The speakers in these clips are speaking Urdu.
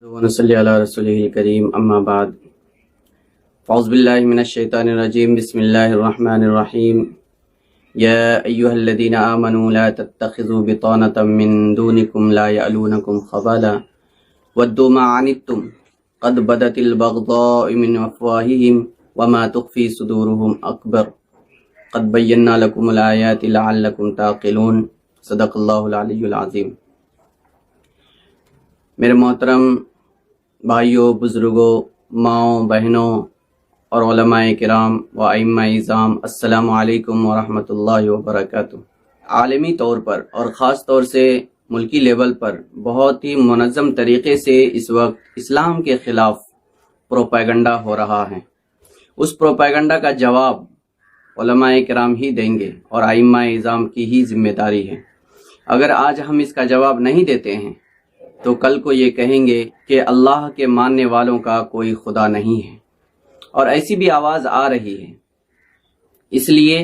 ونصلی علی رسولہ الکریم اما بعد فاعوذ باللہ من الشیطان الرجیم بسم اللہ الرحمن الرحیم یا ایہا الذین آمنوا لا تتخذوا بطانة من دونکم لا یألونکم خبالا ودوا ما عنتم قد بدت البغضاء من افواہہم وما تخفی صدورہم اکبر قد بینا لکم الآیات لعلکم تعقلون صدق اللہ العلی العظیم۔ میرے محترم بھائیوں، بزرگوں، ماؤں، بہنوں اور علماء کرام و ائمہ اعظام، السلام علیکم ورحمۃ اللہ وبرکاتہ۔ عالمی طور پر اور خاص طور سے ملکی لیول پر بہت ہی منظم طریقے سے اس وقت اسلام کے خلاف پروپیگنڈا ہو رہا ہے۔ اس پروپیگنڈا کا جواب علماء کرام ہی دیں گے اور ائمہ اعظام کی ہی ذمہ داری ہے۔ اگر آج ہم اس کا جواب نہیں دیتے ہیں تو کل کو یہ کہیں گے کہ اللہ کے ماننے والوں کا کوئی خدا نہیں ہے، اور ایسی بھی آواز آ رہی ہے۔ اس لیے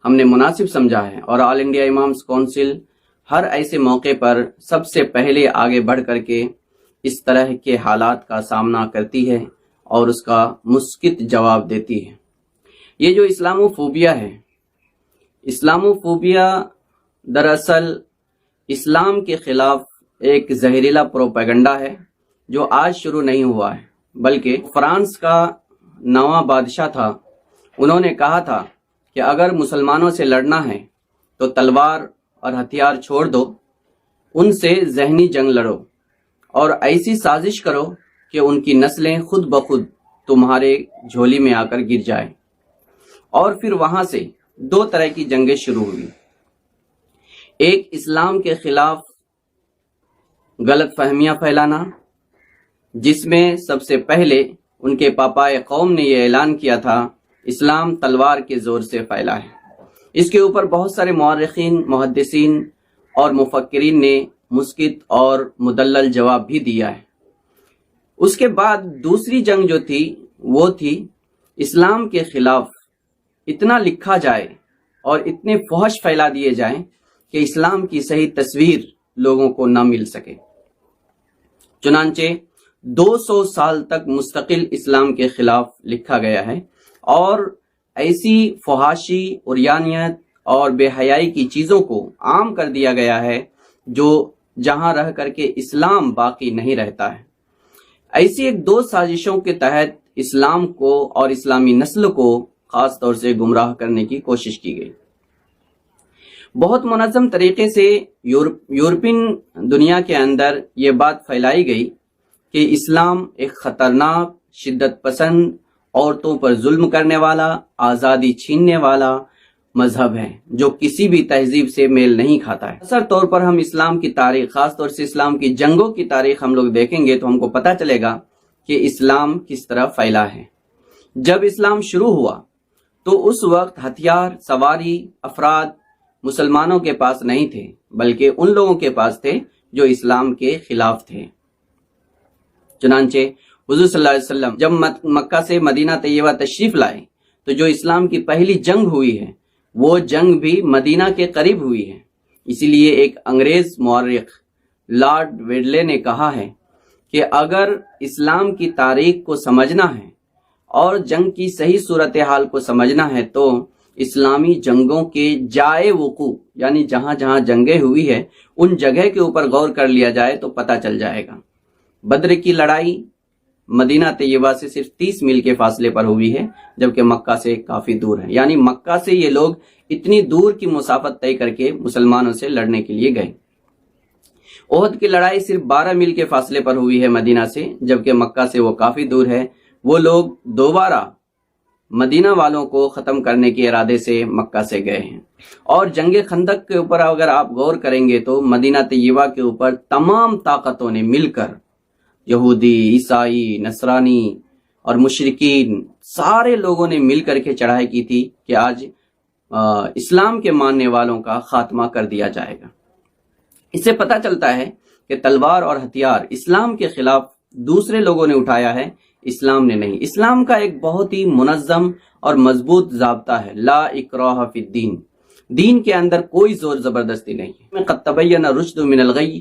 ہم نے مناسب سمجھا ہے اور آل انڈیا امامز کونسل ہر ایسے موقع پر سب سے پہلے آگے بڑھ کر کے اس طرح کے حالات کا سامنا کرتی ہے اور اس کا مسکت جواب دیتی ہے۔ یہ جو اسلاموفوبیا ہے، اسلاموفوبیا دراصل اسلام کے خلاف ایک زہریلا پروپیگنڈا ہے جو آج شروع نہیں ہوا ہے، بلکہ فرانس کا نواں بادشاہ تھا، انہوں نے کہا تھا کہ اگر مسلمانوں سے لڑنا ہے تو تلوار اور ہتھیار چھوڑ دو، ان سے ذہنی جنگ لڑو اور ایسی سازش کرو کہ ان کی نسلیں خود بخود تمہارے جھولی میں آ کر گر جائیں۔ اور پھر وہاں سے دو طرح کی جنگیں شروع ہوئی۔ ایک اسلام کے خلاف غلط فہمیاں پھیلانا، جس میں سب سے پہلے ان کے پاپائے قوم نے یہ اعلان کیا تھا اسلام تلوار کے زور سے پھیلا ہے۔ اس کے اوپر بہت سارے مورخین، محدثین اور مفکرین نے مسکت اور مدلل جواب بھی دیا ہے۔ اس کے بعد دوسری جنگ جو تھی وہ تھی اسلام کے خلاف اتنا لکھا جائے اور اتنے فحش پھیلا دیے جائیں کہ اسلام کی صحیح تصویر لوگوں کو نہ مل سکے۔ چنانچہ 200 سال تک مستقل اسلام کے خلاف لکھا گیا ہے اور ایسی فحاشی، عریانیت اور بے حیائی کی چیزوں کو عام کر دیا گیا ہے جو جہاں رہ کر کے اسلام باقی نہیں رہتا ہے۔ ایسی ایک دو سازشوں کے تحت اسلام کو اور اسلامی نسل کو خاص طور سے گمراہ کرنے کی کوشش کی گئی۔ بہت منظم طریقے سے یورپین دنیا کے اندر یہ بات پھیلائی گئی کہ اسلام ایک خطرناک، شدت پسند، عورتوں پر ظلم کرنے والا، آزادی چھیننے والا مذہب ہے جو کسی بھی تہذیب سے میل نہیں کھاتا ہے۔ اثر طور پر ہم اسلام کی تاریخ، خاص طور سے اسلام کی جنگوں کی تاریخ ہم لوگ دیکھیں گے تو ہم کو پتہ چلے گا کہ اسلام کس طرح پھیلا ہے۔ جب اسلام شروع ہوا تو اس وقت ہتھیار، سواری، افراد مسلمانوں کے پاس نہیں تھے، بلکہ ان لوگوں کے پاس تھے جو اسلام کے خلاف تھے۔ چنانچہ حضور صلی اللہ علیہ وسلم جب مکہ سے مدینہ طیبہ تشریف لائے تو جو اسلام کی پہلی جنگ ہوئی ہے وہ جنگ بھی مدینہ کے قریب ہوئی ہے۔ اسی لیے ایک انگریز مورخ لارڈ ویڈلے نے کہا ہے کہ اگر اسلام کی تاریخ کو سمجھنا ہے اور جنگ کی صحیح صورتحال کو سمجھنا ہے تو اسلامی جنگوں کے جائے وقوع، یعنی جہاں جہاں جنگیں ہوئی ہے ان جگہ کے اوپر غور کر لیا جائے تو پتہ چل جائے گا۔ بدر کی لڑائی مدینہ طیبہ سے صرف 30 میل کے فاصلے پر ہوئی ہے، جبکہ مکہ سے کافی دور ہے، یعنی مکہ سے یہ لوگ اتنی دور کی مسافت طے کر کے مسلمانوں سے لڑنے کے لیے گئے۔ احد کی لڑائی صرف 12 میل کے فاصلے پر ہوئی ہے مدینہ سے، جبکہ مکہ سے وہ کافی دور ہے۔ وہ لوگ دوبارہ مدینہ والوں کو ختم کرنے کے ارادے سے مکہ سے گئے ہیں۔ اور جنگ خندق کے اوپر اگر آپ غور کریں گے تو مدینہ طیبہ کے اوپر تمام طاقتوں نے مل کر، یہودی، عیسائی، نصرانی اور مشرکین، سارے لوگوں نے مل کر کے چڑھائی کی تھی کہ آج اسلام کے ماننے والوں کا خاتمہ کر دیا جائے گا۔ اس سے پتہ چلتا ہے کہ تلوار اور ہتھیار اسلام کے خلاف دوسرے لوگوں نے اٹھایا ہے، اسلام نے نہیں۔ اسلام کا ایک بہت ہی منظم اور مضبوط ضابطہ ہے، لا اکراہ فی الدین، دین کے اندر کوئی زور زبردستی نہیں ہے۔ قد تبین الرشد من الغی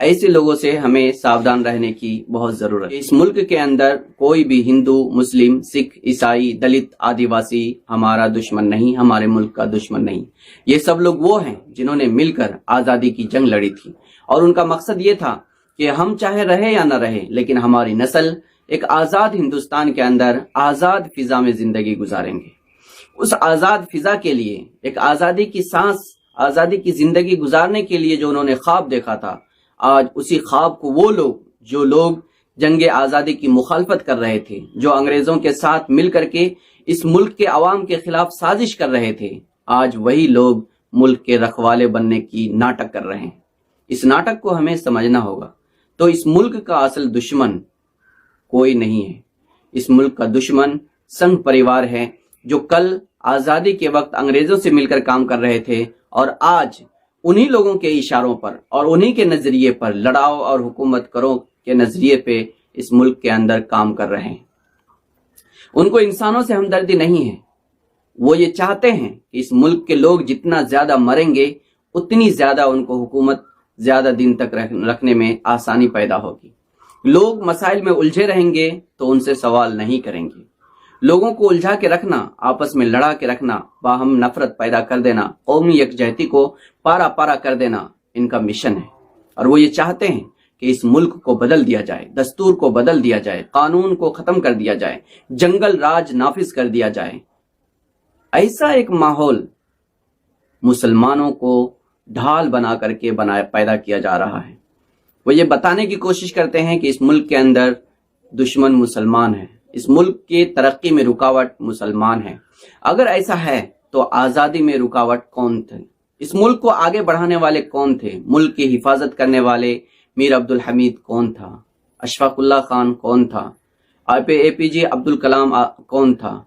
ایسے لوگوں سے ہمیں ساودھان رہنے کی بہت ضرورت ہے۔ اس ملک کے اندر کوئی بھی ہندو، مسلم، سکھ، عیسائی، دلت، آدیواسی ہمارا دشمن نہیں، ہمارے ملک کا دشمن نہیں۔ یہ سب لوگ وہ ہیں جنہوں نے مل کر آزادی کی جنگ لڑی تھی، اور ان کا مقصد یہ تھا کہ ہم چاہے رہے یا نہ رہے، لیکن ہماری نسل ایک آزاد ہندوستان کے اندر آزاد فضا میں زندگی گزاریں گے۔ اس آزاد فضا کے لیے، ایک آزادی کی سانس، آزادی کی زندگی گزارنے کے لیے جو انہوں نے خواب دیکھا تھا، آج اسی خواب کو وہ لوگ جو لوگ جنگ آزادی کی مخالفت کر رہے تھے، جو انگریزوں کے ساتھ مل کر کے اس ملک کے عوام کے خلاف سازش کر رہے تھے، آج وہی لوگ ملک کے رکھوالے بننے کی ناٹک کر رہے ہیں۔ اس ناٹک کو ہمیں سمجھنا ہوگا۔ تو اس ملک کا اصل دشمن کوئی نہیں ہے۔ اس ملک کا دشمن سنگھ پریوار ہے، جو کل آزادی کے وقت انگریزوں سے مل کر کام کر رہے تھے، اور آج انہی لوگوں کے اشاروں پر اور انہی کے نظریے پر لڑاؤ اور حکومت کرو کے نظریے پہ اس ملک کے اندر کام کر رہے ہیں۔ ان کو انسانوں سے ہمدردی نہیں ہے۔ وہ یہ چاہتے ہیں کہ اس ملک کے لوگ جتنا زیادہ مریں گے، اتنی زیادہ ان کو حکومت زیادہ دن تک رکھنے میں آسانی پیدا ہوگی۔ لوگ مسائل میں الجھے رہیں گے تو ان سے سوال نہیں کریں گے۔ لوگوں کو الجھا کے رکھنا، آپس میں لڑا کے رکھنا، باہم نفرت پیدا کر دینا، قومی یکجہتی کو پارا پارا کر دینا ان کا مشن ہے۔ اور وہ یہ چاہتے ہیں کہ اس ملک کو بدل دیا جائے، دستور کو بدل دیا جائے، قانون کو ختم کر دیا جائے، جنگل راج نافذ کر دیا جائے۔ ایسا ایک ماحول مسلمانوں کو ڈھال بنا کر کے پیدا کیا جا رہا ہے۔ وہ یہ بتانے کی کوشش کرتے ہیں کہ اس ملک کے اندر دشمن مسلمان ہے، اس ملک کی ترقی میں رکاوٹ مسلمان ہے۔ اگر ایسا ہے تو آزادی میں رکاوٹ کون تھے؟ اس ملک کو آگے بڑھانے والے کون تھے؟ ملک کی حفاظت کرنے والے میر عبدالحمید کون تھا؟ اشفاق اللہ خان کون تھا؟ اے پی جے عبدالکلام کون تھا؟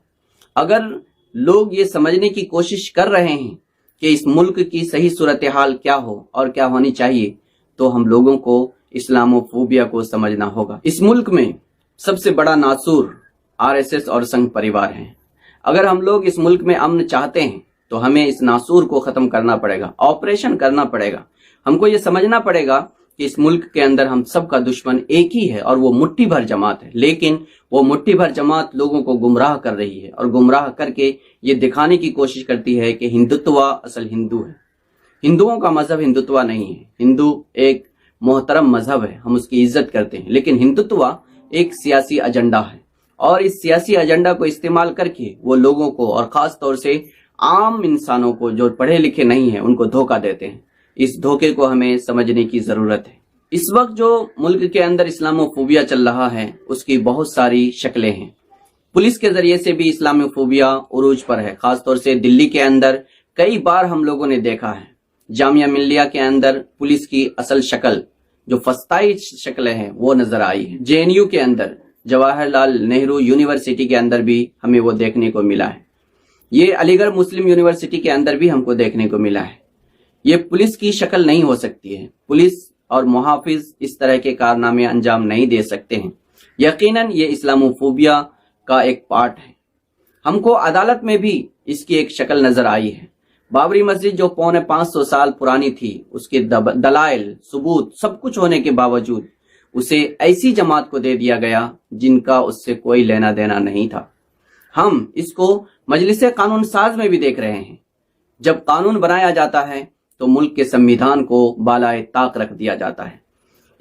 اگر لوگ یہ سمجھنے کی کوشش کر رہے ہیں کہ اس ملک کی صحیح صورتحال کیا ہو اور کیا ہونی چاہیے، تو ہم لوگوں کو اسلامو فوبیا کو سمجھنا ہوگا۔ اس ملک میں سب سے بڑا ناسور RSS اور سنگھ پریوار ہیں۔ اگر ہم لوگ اس ملک میں امن چاہتے ہیں تو ہمیں اس ناسور کو ختم کرنا پڑے گا، آپریشن کرنا پڑے گا۔ ہم کو یہ سمجھنا پڑے گا کہ اس ملک کے اندر ہم سب کا دشمن ایک ہی ہے، اور وہ مٹھی بھر جماعت ہے، لیکن وہ مٹھی بھر جماعت لوگوں کو گمراہ کر رہی ہے، اور گمراہ کر کے یہ دکھانے کی کوشش کرتی ہے کہ ہندوتوا اصل ہندو ہے۔ ہندوؤں کا مذہب ہندوتوا نہیں ہے۔ ہندو ایک محترم مذہب ہے، ہم اس کی عزت کرتے ہیں، لیکن ہندوتوا ایک سیاسی ایجنڈا ہے، اور اس سیاسی ایجنڈا کو استعمال کر کے وہ لوگوں کو، اور خاص طور سے عام انسانوں کو جو پڑھے لکھے نہیں ہیں، ان کو دھوکہ دیتے ہیں۔ اس دھوکے کو ہمیں سمجھنے کی ضرورت ہے۔ اس وقت جو ملک کے اندر اسلامو فوبیا چل رہا ہے، اس کی بہت ساری شکلیں ہیں۔ پولیس کے ذریعے سے بھی اسلامو فوبیا عروج پر ہے، خاص طور سے دلی کے اندر کئی بار ہم لوگوں نے دیکھا ہے۔ جامعہ ملیہ کے اندر پولیس کی اصل شکل، جو فسطائی شکلیں ہیں، وہ نظر آئی ہے۔ JNU کے اندر، جواہر لال نہرو یونیورسٹی کے اندر بھی ہمیں وہ دیکھنے کو ملا ہے۔ یہ علی گڑھ مسلم یونیورسٹی کے اندر بھی ہم کو دیکھنے کو ملا ہے۔ یہ پولیس کی شکل نہیں ہو سکتی ہے۔ پولیس اور محافظ اس طرح کے کارنامے انجام نہیں دے سکتے ہیں۔ یقیناً یہ اسلامو فوبیا کا ایک پارٹ ہے۔ ہم کو عدالت میں بھی اس کی ایک شکل نظر آئی ہے۔ بابری مسجد جو 550 سال پرانی تھی، اس کے دلائل، ثبوت، سب کچھ ہونے کے باوجود اسے ایسی جماعت کو دے دیا گیا جن کا اس سے کوئی لینا دینا نہیں تھا۔ ہم اس کو مجلس قانون ساز میں بھی دیکھ رہے ہیں۔ جب قانون بنایا جاتا ہے تو ملک کے سنویدھان کو بالائے طاق رکھ دیا جاتا ہے۔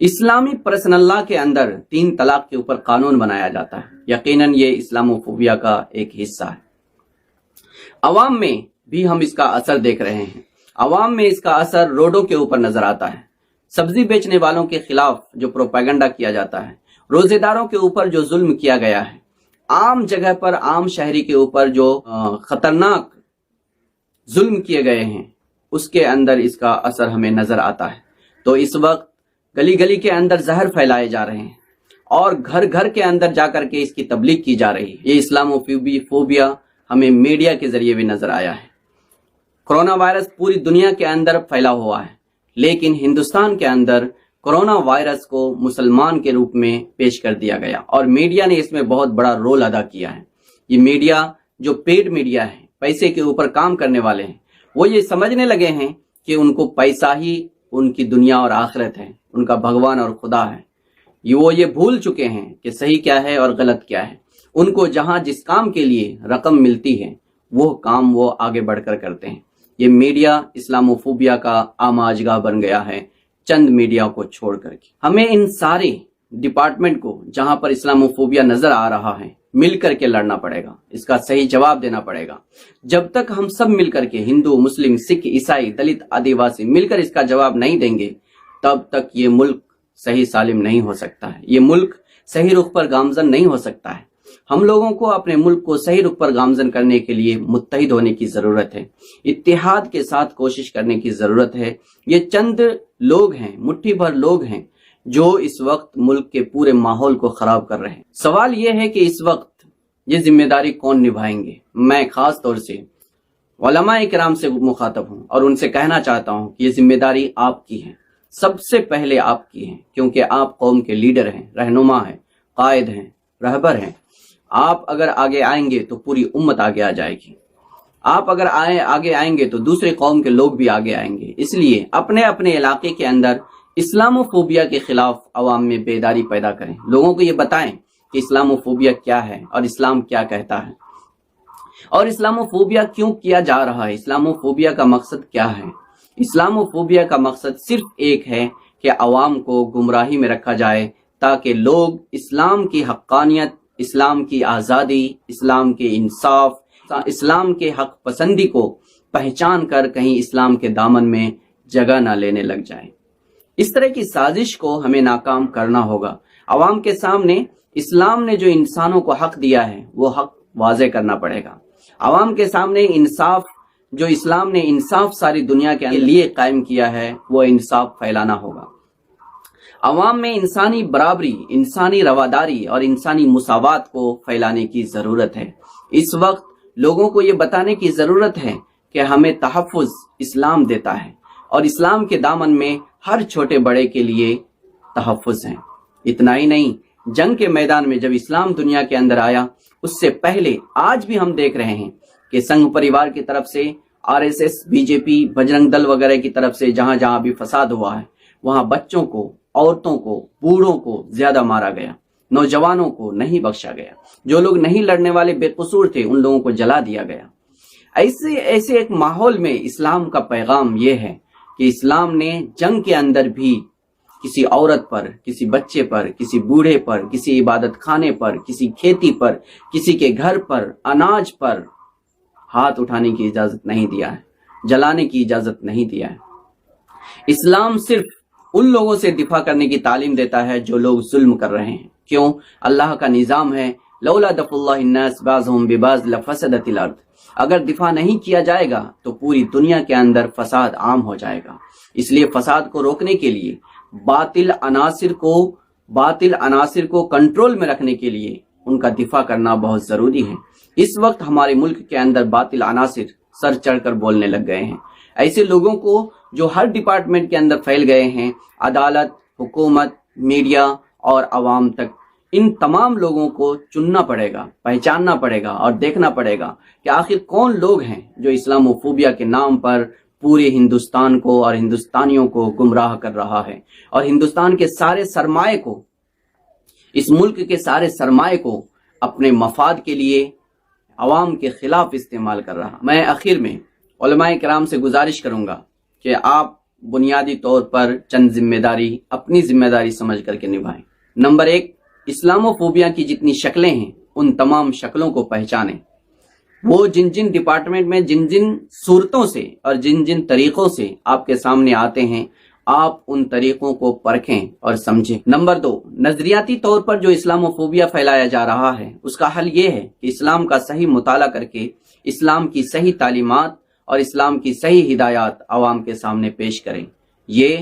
اسلامی پرسنل لا کے اندر 3 طلاق کے اوپر قانون بنایا جاتا ہے۔ یقیناً یہ اسلامو فوبیا کا ایک حصہ ہے۔ عوام میں بھی ہم اس کا اثر دیکھ رہے ہیں۔ عوام میں اس کا اثر روڈوں کے اوپر نظر آتا ہے۔ سبزی بیچنے والوں کے خلاف جو پروپیگنڈا کیا جاتا ہے، روزے داروں کے اوپر جو ظلم کیا گیا ہے، عام جگہ پر عام شہری کے اوپر جو خطرناک ظلم کیے گئے ہیں، اس کے اندر اس کا اثر ہمیں نظر آتا ہے۔ تو اس وقت گلی گلی کے اندر زہر پھیلائے جا رہے ہیں، اور گھر گھر کے اندر جا کر کے اس کی تبلیغ کی جا رہی ہے۔ یہ اسلامو فوبیا ہمیں میڈیا کے ذریعے بھی نظر آیا ہے۔ کرونا وائرس پوری دنیا کے اندر پھیلا ہوا ہے، لیکن ہندوستان کے اندر کرونا وائرس کو مسلمان کے روپ میں پیش کر دیا گیا، اور میڈیا نے اس میں بہت بڑا رول ادا کیا ہے۔ یہ میڈیا جو پیڈ میڈیا ہے، پیسے کے اوپر کام کرنے والے ہیں، وہ یہ سمجھنے لگے ہیں کہ ان کو پیسہ ہی ان کی دنیا اور آخرت ہے، ان کا بھگوان اور خدا ہے۔ وہ یہ بھول چکے ہیں کہ صحیح کیا ہے اور غلط کیا ہے۔ ان کو جہاں جس کام کے لیے رقم ملتی ہے وہ کام وہ آگے بڑھ کر کرتے ہیں۔ یہ میڈیا اسلاموفوبیا کا آماجگاہ بن گیا ہے، چند میڈیا کو چھوڑ کر کے۔ ہمیں ان سارے ڈپارٹمنٹ کو جہاں پر اسلاموفوبیا نظر آ رہا ہے مل کر کے لڑنا پڑے گا، اس کا صحیح جواب دینا پڑے گا۔ جب تک ہم سب مل کر کے ہندو، مسلم، سکھ، عیسائی، دلت، آدیواسی مل کر اس کا جواب نہیں دیں گے تب تک یہ ملک صحیح سالم نہیں ہو سکتا ہے، یہ ملک صحیح رخ پر گامزن نہیں ہو سکتا ہے۔ ہم لوگوں کو اپنے ملک کو صحیح رخ پر گامزن کرنے کے لیے متحد ہونے کی ضرورت ہے، اتحاد کے ساتھ کوشش کرنے کی ضرورت ہے۔ یہ چند لوگ ہیں، مٹھی بھر لوگ ہیں جو اس وقت ملک کے پورے ماحول کو خراب کر رہے ہیں۔ سوال یہ ہے کہ اس وقت یہ ذمہ داری کون نبھائیں گے؟ میں خاص طور سے علماء کرام سے مخاطب ہوں اور ان سے کہنا چاہتا ہوں کہ یہ ذمہ داری آپ کی ہے، سب سے پہلے آپ کی ہے، کیونکہ آپ قوم کے لیڈر ہیں، رہنما ہیں، قائد ہیں، رہبر ہیں۔ آپ اگر آگے آئیں گے تو پوری امت آگے آ جائے گی، آپ اگر آگے آئیں گے تو دوسرے قوم کے لوگ بھی آگے آئیں گے۔ اس لیے اپنے اپنے علاقے کے اندر اسلاموفوبیا کے خلاف عوام میں بیداری پیدا کریں، لوگوں کو یہ بتائیں کہ اسلاموفوبیا کیا ہے اور اسلام کیا کہتا ہے، اور اسلاموفوبیا کیوں کیا جا رہا ہے، اسلاموفوبیا کا مقصد کیا ہے۔ اسلاموفوبیا کا مقصد صرف ایک ہے کہ عوام کو گمراہی میں رکھا جائے تاکہ لوگ اسلام کی حقانیت، اسلام کی آزادی، اسلام کے انصاف، اسلام کے حق پسندی کو پہچان کر کہیں اسلام کے دامن میں جگہ نہ لینے لگ جائیں۔ اس طرح کی سازش کو ہمیں ناکام کرنا ہوگا۔ عوام کے سامنے اسلام نے جو انسانوں کو حق دیا ہے وہ حق واضح کرنا پڑے گا۔ عوام کے سامنے انصاف، جو اسلام نے انصاف ساری دنیا کے لیے قائم کیا ہے، وہ انصاف پھیلانا ہوگا۔ عوام میں انسانی برابری، انسانی رواداری اور انسانی مساوات کو پھیلانے کی ضرورت ہے۔ اس وقت لوگوں کو یہ بتانے کی ضرورت ہے کہ ہمیں تحفظ اسلام دیتا ہے اور اسلام کے دامن میں ہر چھوٹے بڑے کے لیے تحفظ ہیں۔ اتنا ہی نہیں، جنگ کے میدان میں جب اسلام دنیا کے اندر آیا اس سے پہلے آج بھی ہم دیکھ رہے ہیں کہ سنگھ پریوار کی طرف سے، RSS، BJP، بجرنگ دل وغیرہ کی طرف سے جہاں جہاں بھی فساد ہوا ہے وہاں بچوں کو، عورتوں کو، بوڑھوں کو زیادہ مارا گیا، نوجوانوں کو نہیں بخشا گیا، جو لوگ نہیں لڑنے والے بے قصور تھے ان لوگوں کو جلا دیا گیا۔ ایسے ایک ماحول میں اسلام کا پیغام یہ ہے کہ اسلام نے جنگ کے اندر بھی کسی عورت پر، کسی بچے پر، کسی بوڑھے پر، کسی عبادت خانے پر، کسی کھیتی پر، کسی کے گھر پر، اناج پر ہاتھ اٹھانے کی اجازت نہیں دیا ہے، جلانے کی اجازت نہیں دیا ہے۔ اسلام صرف ان لوگوں سے دفاع کرنے کی تعلیم دیتا ہے جو لوگ ظلم کر رہے ہیں۔ کیوں؟ اللہ کا نظام ہے لولا دفع اللہ الناس بعضهم ببعض لفسدت الارض۔ اگر دفاع نہیں کیا جائے گا تو پوری دنیا کے اندر فساد عام ہو جائے گا۔ اس لیے فساد کو روکنے کے لیے، باطل عناصر کو کنٹرول میں رکھنے کے لیے ان کا دفاع کرنا بہت ضروری ہے۔ اس وقت ہمارے ملک کے اندر باطل عناصر سر چڑھ کر بولنے لگ گئے ہیں۔ ایسے لوگوں کو جو ہر ڈپارٹمنٹ کے اندر پھیل گئے ہیں، عدالت، حکومت، میڈیا اور عوام تک، ان تمام لوگوں کو چننا پڑے گا، پہچاننا پڑے گا اور دیکھنا پڑے گا کہ آخر کون لوگ ہیں جو اسلاموفوبیا کے نام پر پورے ہندوستان کو اور ہندوستانیوں کو گمراہ کر رہا ہے اور ہندوستان کے سارے سرمائے کو، اس ملک کے سارے سرمائے کو اپنے مفاد کے لیے عوام کے خلاف استعمال کر رہا۔ میں آخر میں علماء کرام سے گزارش کروں گا کہ آپ بنیادی طور پر چند ذمہ داری اپنی ذمہ داری سمجھ کر کے نبھائیں۔ نمبر 1، اسلاموفوبیا کی جتنی شکلیں ہیں ان تمام شکلوں کو پہچانیں۔ وہ جن جن ڈپارٹمنٹ میں جن جن صورتوں سے اور جن جن طریقوں سے آپ کے سامنے آتے ہیں، آپ ان طریقوں کو پرکھیں اور سمجھیں۔ نمبر 2، نظریاتی طور پر جو اسلاموفوبیا پھیلایا جا رہا ہے اس کا حل یہ ہے کہ اسلام کا صحیح مطالعہ کر کے اسلام کی صحیح تعلیمات اور اسلام کی صحیح ہدایات عوام کے سامنے پیش کریں۔ یہ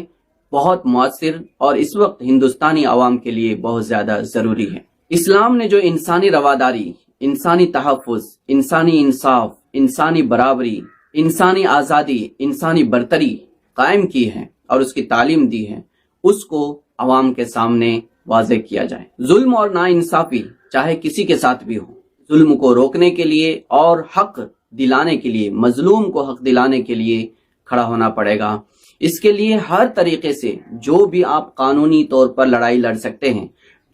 بہت مؤثر اور اس وقت ہندوستانی عوام کے لیے بہت زیادہ ضروری ہے۔ اسلام نے جو انسانی رواداری، انسانی تحفظ، انسانی انصاف، انسانی برابری، انسانی آزادی، انسانی برتری قائم کی ہے اور اس کی تعلیم دی ہے، اس کو عوام کے سامنے واضح کیا جائے۔ ظلم اور ناانصافی چاہے کسی کے ساتھ بھی ہو، ظلم کو روکنے کے لیے اور حق دلانے کے لیے، مظلوم کو حق دلانے کے لیے کھڑا ہونا پڑے گا۔ اس کے لیے ہر طریقے سے جو بھی آپ قانونی طور پر لڑائی لڑ سکتے ہیں،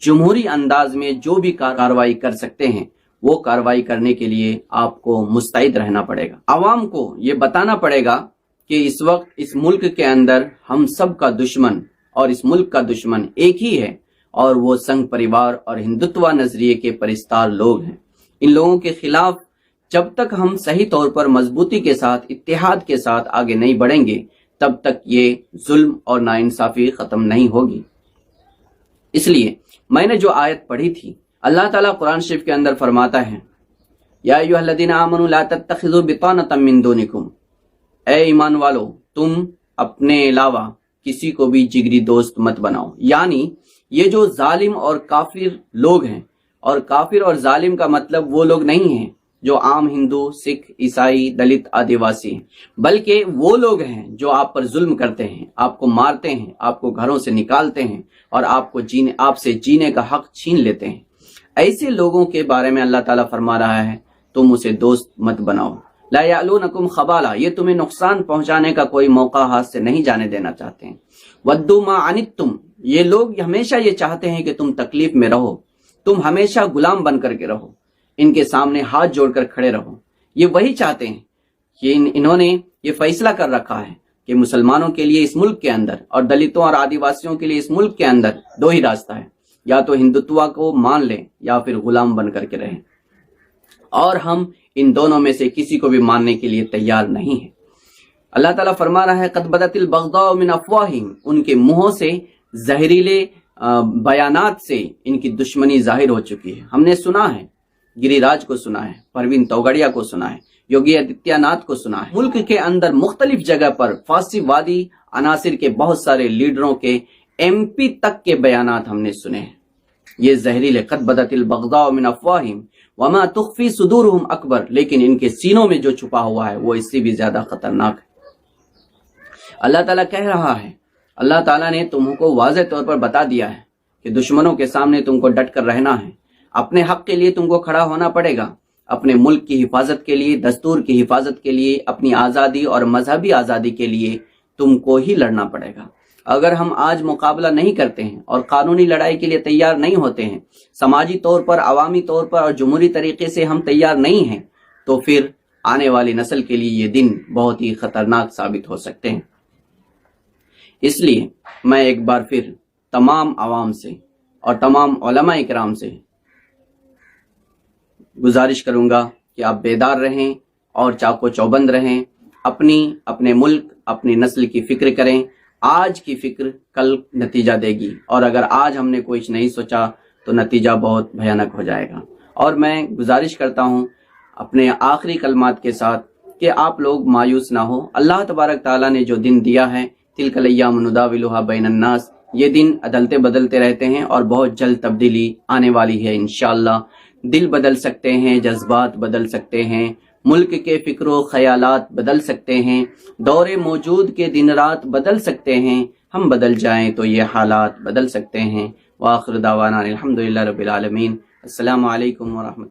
جمہوری انداز میں جو بھی کارروائی کر سکتے ہیں، وہ کارروائی کرنے کے لیے آپ کو مستعد رہنا پڑے گا۔ عوام کو یہ بتانا پڑے گا کہ اس وقت اس ملک کے اندر ہم سب کا دشمن اور اس ملک کا دشمن ایک ہی ہے، اور وہ سنگھ پریوار اور ہندوتوا نظریے کے پرستار لوگ ہیں۔ ان لوگوں کے خلاف جب تک ہم صحیح طور پر مضبوطی کے ساتھ، اتحاد کے ساتھ آگے نہیں بڑھیں گے، تب تک یہ ظلم اور ناانصافی ختم نہیں ہوگی۔ اس لیے میں نے جو آیت پڑھی تھی، اللہ تعالیٰ قرآن شریف کے اندر فرماتا ہے، یا ایھا الذین آمنوا لا تتخذوا بطانۃ من دونکم، اے ایمان والو تم اپنے علاوہ کسی کو بھی جگری دوست مت بناؤ۔ یعنی یہ جو ظالم اور کافر لوگ ہیں، اور کافر اور ظالم کا مطلب وہ لوگ نہیں ہیں جو عام ہندو، سکھ، عیسائی، دلت، آدیواسی ہیں، بلکہ وہ لوگ ہیں جو آپ پر ظلم کرتے ہیں، آپ کو مارتے ہیں، آپ کو گھروں سے نکالتے ہیں، اور آپ سے جینے کا حق چھین لیتے ہیں۔ ایسے لوگوں کے بارے میں اللہ تعالیٰ فرما رہا ہے تم اسے دوست مت بناؤ۔ لا یعلونکم خبالا، یہ تمہیں نقصان پہنچانے کا کوئی موقع ہاتھ سے نہیں جانے دینا چاہتے ہیں۔ ودوا ما عنتم، یہ لوگ ہمیشہ یہ چاہتے ہیں کہ تم تکلیف میں رہو، تم ہمیشہ غلام بن کر کے رہو، ان کے سامنے ہاتھ جوڑ کر کھڑے رہو۔ یہ وہی چاہتے ہیں کہ انہوں نے یہ فیصلہ کر رکھا ہے کہ مسلمانوں کے لیے اس ملک کے اندر اور دلتوں اور آدیواسیوں کے لیے اس ملک کے اندر دو ہی راستہ ہے، یا تو ہندوتوا کو مان لیں یا پھر غلام بن کر کے رہیں، اور ہم ان دونوں میں سے کسی کو بھی ماننے کے لیے تیار نہیں ہیں۔ اللہ تعالیٰ فرما رہا ہے قد بدت البغضاء من افواہہم، ان کے منہوں سے زہریلے بیانات سے ان کی دشمنی ظاہر ہو چکی ہے۔ ہم نے سنا ہے، گری راج کو سنا ہے، پروین توگڑیا کو سنا ہے، یوگی آدتیہ ناتھ کو سنا ہے، ملک کے اندر مختلف جگہ پر فارسی وادی عناصر کے بہت سارے لیڈروں کے MP تک کے بیانات ہم نے سنے ہیں۔ یہ زہریلے قد بدت البغضاء من افواہہم وما تخفی صدورہم اکبر، لیکن ان کے سینوں میں جو چھپا ہوا ہے وہ اس سے بھی زیادہ خطرناک ہے۔ اللہ تعالیٰ کہہ رہا ہے، اللہ تعالیٰ نے تم کو واضح طور پر بتا دیا ہے کہ دشمنوں کے سامنے تم کو ڈٹ کر رہنا ہے، اپنے حق کے لیے تم کو کھڑا ہونا پڑے گا، اپنے ملک کی حفاظت کے لیے، دستور کی حفاظت کے لیے، اپنی آزادی اور مذہبی آزادی کے لیے تم کو ہی لڑنا پڑے گا۔ اگر ہم آج مقابلہ نہیں کرتے ہیں اور قانونی لڑائی کے لیے تیار نہیں ہوتے ہیں، سماجی طور پر، عوامی طور پر اور جمہوری طریقے سے ہم تیار نہیں ہیں، تو پھر آنے والی نسل کے لیے یہ دن بہت ہی خطرناک ثابت ہو سکتے ہیں۔ اس لیے میں ایک بار پھر تمام عوام سے اور تمام علماء اکرام سے گزارش کروں گا کہ آپ بیدار رہیں اور چاق و چوبند رہیں، اپنے ملک، اپنی نسل کی فکر کریں۔ آج کی فکر کل نتیجہ دے گی، اور اگر آج ہم نے کچھ نہیں سوچا تو نتیجہ بہت بھیانک ہو جائے گا۔ اور میں گزارش کرتا ہوں اپنے آخری کلمات کے ساتھ کہ آپ لوگ مایوس نہ ہو۔ اللہ تبارک تعالیٰ نے جو دن دیا ہے، تلک الایام نداولها بین الناس، یہ دن عدلتے بدلتے رہتے ہیں اور بہت جلد تبدیلی آنے والی ہے انشاءاللہ۔ دل بدل سکتے ہیں، جذبات بدل سکتے ہیں، ملک کے فکر و خیالات بدل سکتے ہیں، دور موجود کے دن رات بدل سکتے ہیں۔ ہم بدل جائیں تو یہ حالات بدل سکتے ہیں۔ وآخر دعوانا الحمدللہ رب العالمین۔ السلام علیکم ورحمۃ اللہ۔